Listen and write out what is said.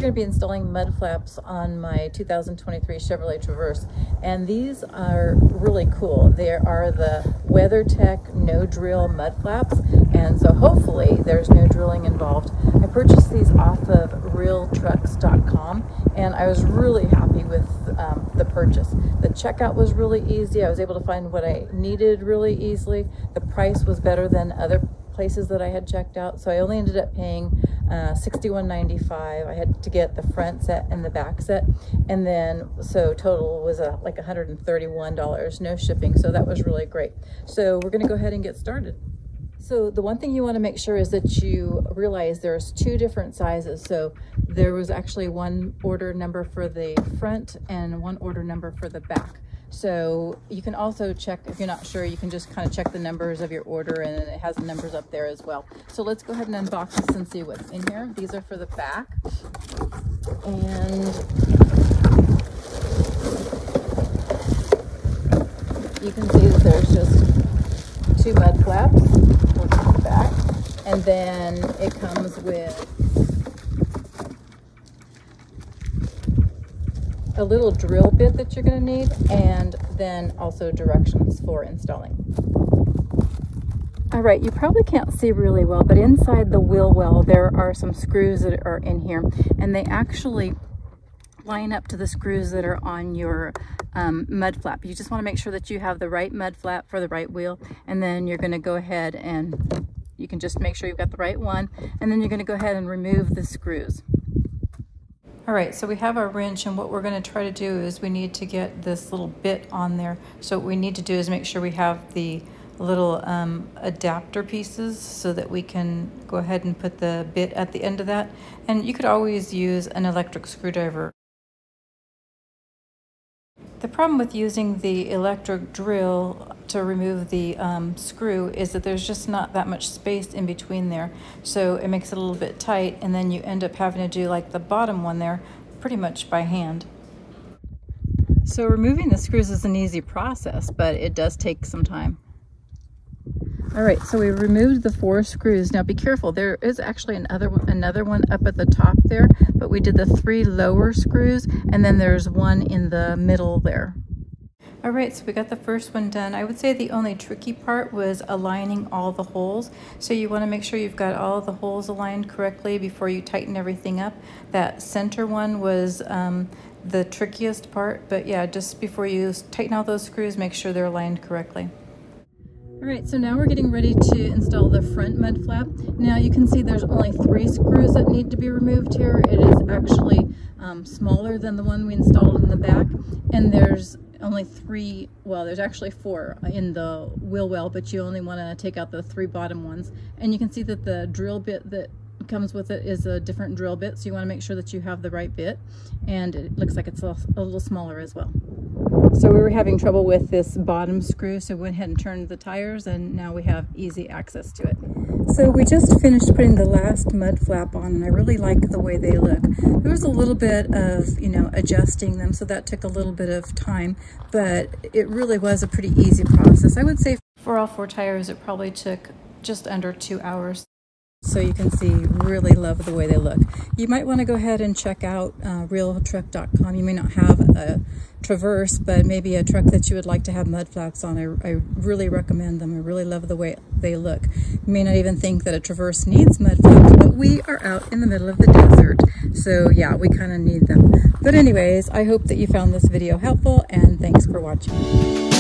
going to be installing mud flaps on my 2023 Chevrolet Traverse, and these are really cool. They are the WeatherTech No Drill Mudflaps, and so hopefully there's no drilling involved. I purchased these off of realtrucks.com, and I was really happy with the purchase. The checkout was really easy. I was able to find what I needed really easily. The price was better than other places that I had checked out, so I only ended up paying $61.95. I had to get the front set and the back set, and then so total was like $131, no shipping, so that was really great. So we're going to go ahead and get started. So the one thing you want to make sure is that you realize there's two different sizes. So there was actually one order number for the front and one order number for the back. So you can also check, if you're not sure, you can just kind of check the numbers of your order, and it has the numbers up there as well. So let's go ahead and unbox this and see what's in here. These are for the back. And you can see that there's just two mud flaps. We'll go back. And then it comes with a little drill bit that you're going to need, and then also directions for installing. All right, you probably can't see really well, but inside the wheel well there are some screws that are in here, and they actually line up to the screws that are on your mud flap. You just want to make sure that you have the right mud flap for the right wheel, and then you're going to go ahead and you can just make sure you've got the right one, and then you're going to go ahead and remove the screws. All right, so we have our wrench, and what we're going to try to do is we need to get this little bit on there. So what we need to do is make sure we have the little adapter pieces so that we can go ahead and put the bit at the end of that. And you could always use an electric screwdriver. The problem with using the electric drill to remove the screw is that there's just not that much space in between there, so it makes it a little bit tight, and then you end up having to do like the bottom one there pretty much by hand. So removing the screws is an easy process, but it does take some time. All right, so we removed the 4 screws. Now be careful, there is actually another one up at the top there, but we did the 3 lower screws, and then there's one in the middle there. All right, so we got the first one done. I would say the only tricky part was aligning all the holes. So you want to make sure you've got all the holes aligned correctly before you tighten everything up. That center one was the trickiest part, but yeah, just before you tighten all those screws, make sure they're aligned correctly. All right, so now we're getting ready to install the front mud flap. Now you can see there's only 3 screws that need to be removed here. It is actually smaller than the one we installed in the back, and there's only 3, well, there's actually 4 in the wheel well, but you only want to take out the 3 bottom ones. And you can see that the drill bit that comes with it is a different drill bit, so you want to make sure that you have the right bit, and it looks like it's a little smaller as well. So we were having trouble with this bottom screw, so we went ahead and turned the tires, and now we have easy access to it. So we just finished putting the last mud flap on, and I really like the way they look. There was a little bit of, adjusting them, so that took a little bit of time, but it really was a pretty easy process. I would say for all 4 tires, it probably took just under 2 hours. So you can see, really love the way they look. You might want to go ahead and check out realtruck.com. You may not have a Traverse, but maybe a truck that you would like to have mud flaps on. I really recommend them. I really love the way they look. You may not even think that a Traverse needs mud flaps, but we are out in the middle of the desert. So yeah, we kind of need them. But anyways, I hope that you found this video helpful, and thanks for watching.